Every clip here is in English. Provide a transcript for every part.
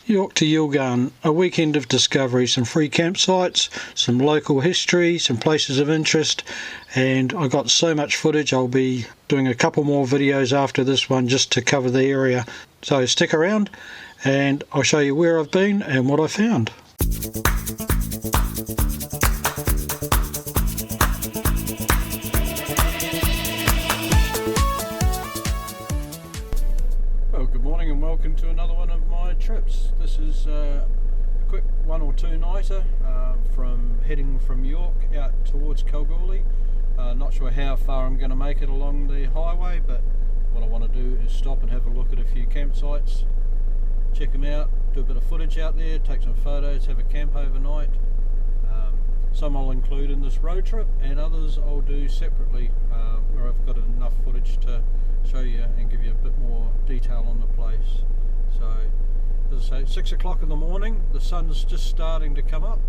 York to Yilgarn, a weekend of discovery, some free campsites, some local history, some places of interest, and I got so much footage I'll be doing a couple more videos after this one just to cover the area. So stick around and I'll show you where I've been and what I found. Well, good morning and welcome to another one of my trips. This is a quick one or two nighter from heading from York out towards Kalgoorlie. Not sure how far I'm going to make it along the highway, but what I want to do is stop and have a look at a few campsites, check them out, do a bit of footage out there, take some photos, have a camp overnight. Some I'll include in this road trip and others I'll do separately where I've got enough footage to show you and give you a bit more detail on the place. So as I say, 6 o'clock in the morning, the sun's just starting to come up.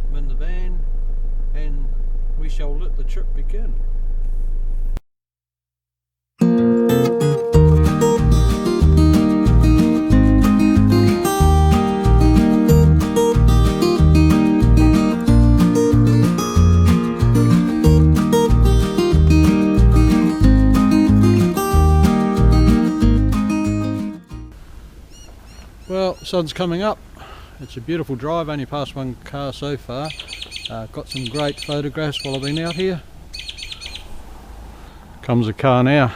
I'm in the van and we shall let the trip begin. Well, sun's coming up. It's a beautiful drive, only past one car so far. Got some great photographs while I've been out here. Comes a car now.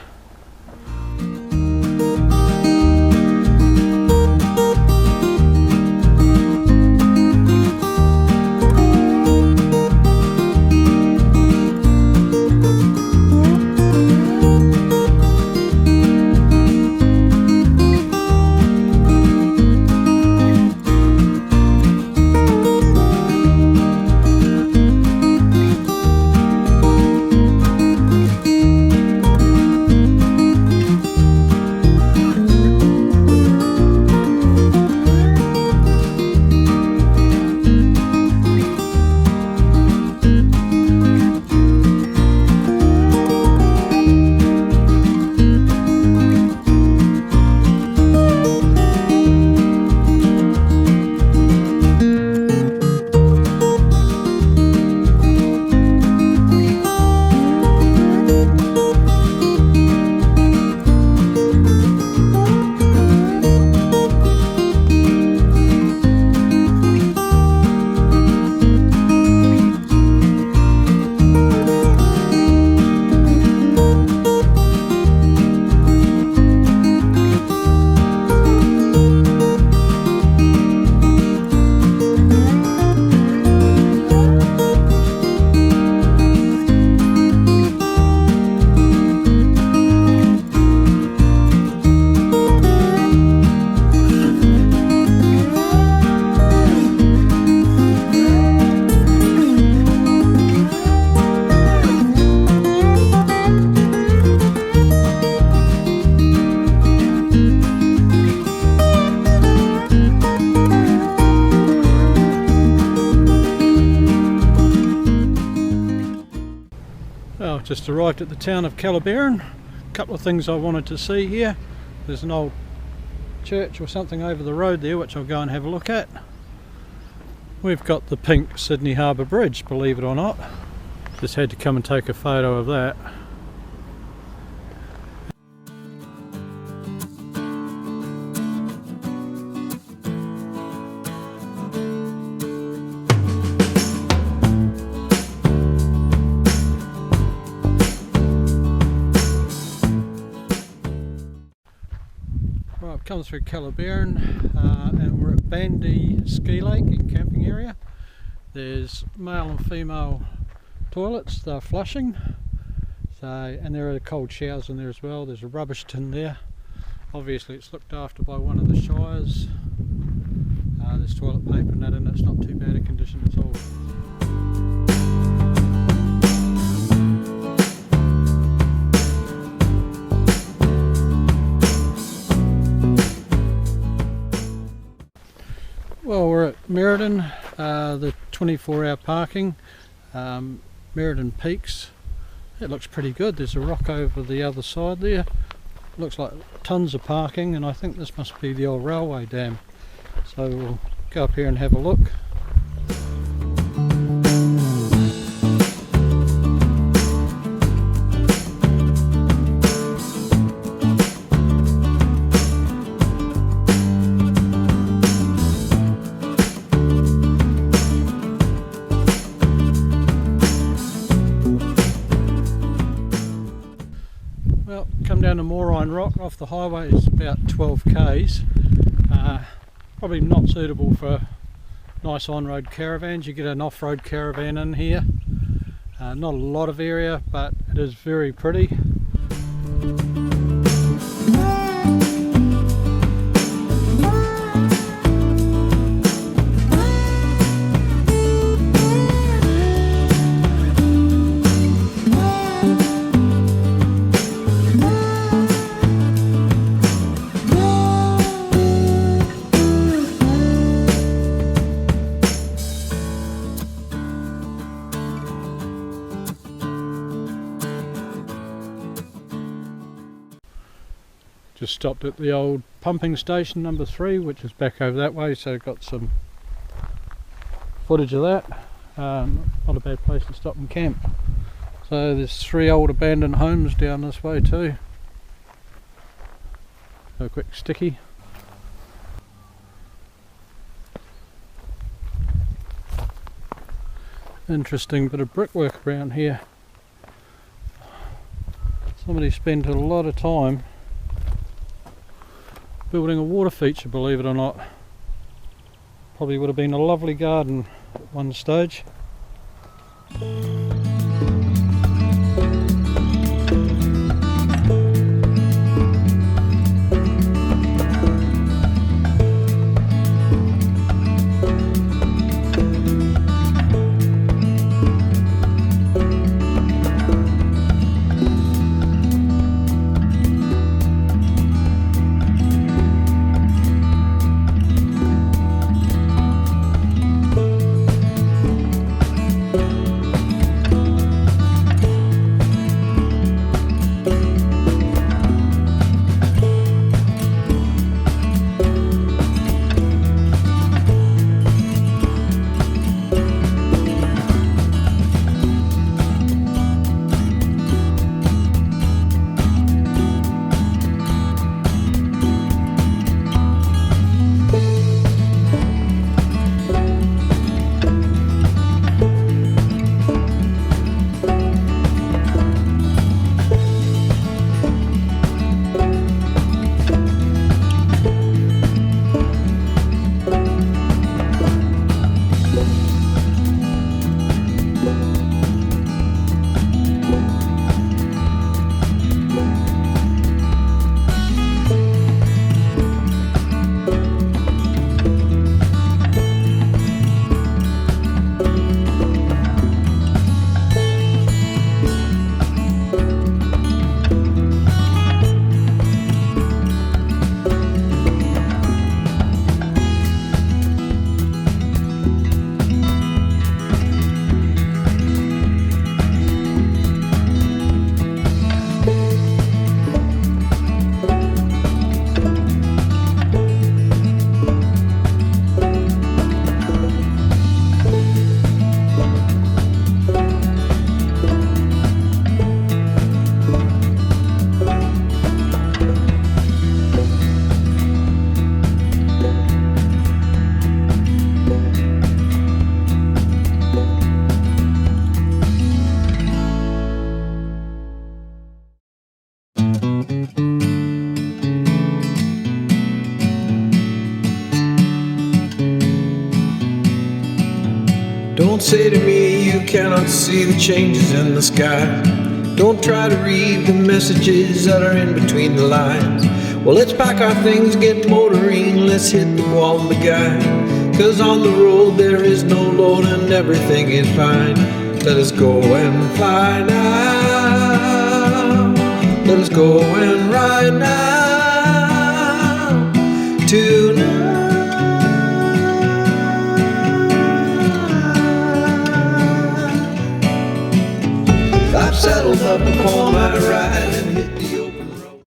Well, just arrived at the town of Calaba. A couple of things I wanted to see here. There's an old church or something over the road there which I'll go and have a look at. We've got the pink Sydney Harbour Bridge, believe it or not. Just had to come and take a photo of that. Come through Calaba and we're at Baladjie ski lake and camping area. There's male and female toilets, they're flushing, so, and there are cold showers in there as well. There's a rubbish tin there. Obviously it's looked after by one of the shires. There's toilet paper and that in it. It's not too bad a condition at all. Well, we're at Meriden, the 24-hour parking, Meriden Peaks. It looks pretty good. There's a rock over the other side there. Looks like tons of parking, and I think this must be the old railway dam. So we'll go up here and have a look. Well, come down to Moorine Rock off the highway. It's about 12 k's. Probably not suitable for nice on-road caravans. You get an off-road caravan in here. Not a lot of area, but it is very pretty. Just stopped at the old pumping station number 3, which is back over that way, so got some footage of that. Not a bad place to stop and camp. So there's 3 old abandoned homes down this way too. So a quick sticky. Interesting bit of brickwork around here. Somebody spent a lot of time building a water feature, believe it or not. Probably would have been a lovely garden at one stage. Don't say to me you cannot see the changes in the sky. Don't try to read the messages that are in between the lines. Well, let's pack our things, get motoring, let's hit the Baladjie. 'Cause on the road there is no load and everything is fine. Let us go and fly now. Let us go and ride now. Tonight I've settled up upon my ride and hit the open road.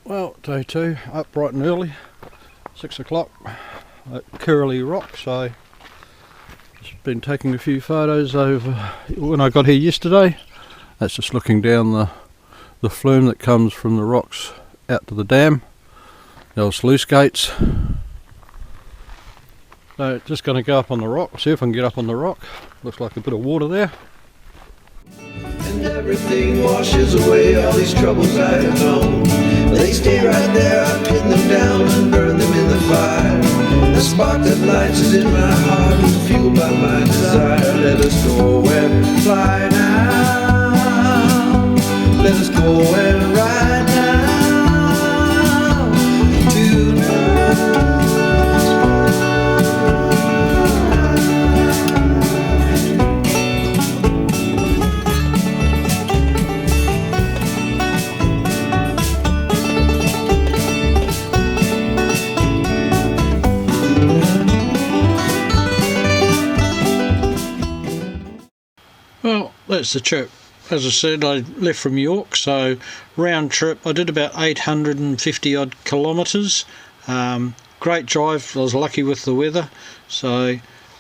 Well, day 2, up bright and early. 6 o'clock at Moorine Rock, so just been taking a few photos over when I got here yesterday. That's just looking down the flume that comes from the rocks out to the dam, the old sluice gates. So just going to go up on the rock, see if I can get up on the rock. Looks like a bit of water there. And everything washes away all these troubles I have known. They stay right there, I pin them down and burn them in the fire. The spark that lights is in my heart and fueled by my desire. Let us go and fly now. Let us go and ride now. Tonight. Well, that's the trip. As I said, I left from York, so round trip I did about 850 odd kilometres. Great drive. I was lucky with the weather, so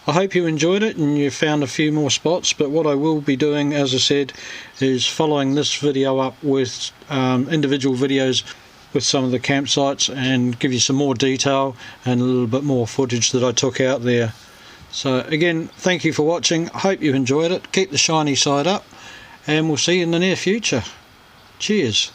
I hope you enjoyed it and you found a few more spots. But what I will be doing, as I said, is following this video up with individual videos with some of the campsites and give you some more detail and a little bit more footage that I took out there. So again, thank you for watching. I hope you enjoyed it. Keep the shiny side up and we'll see you in the near future. Cheers.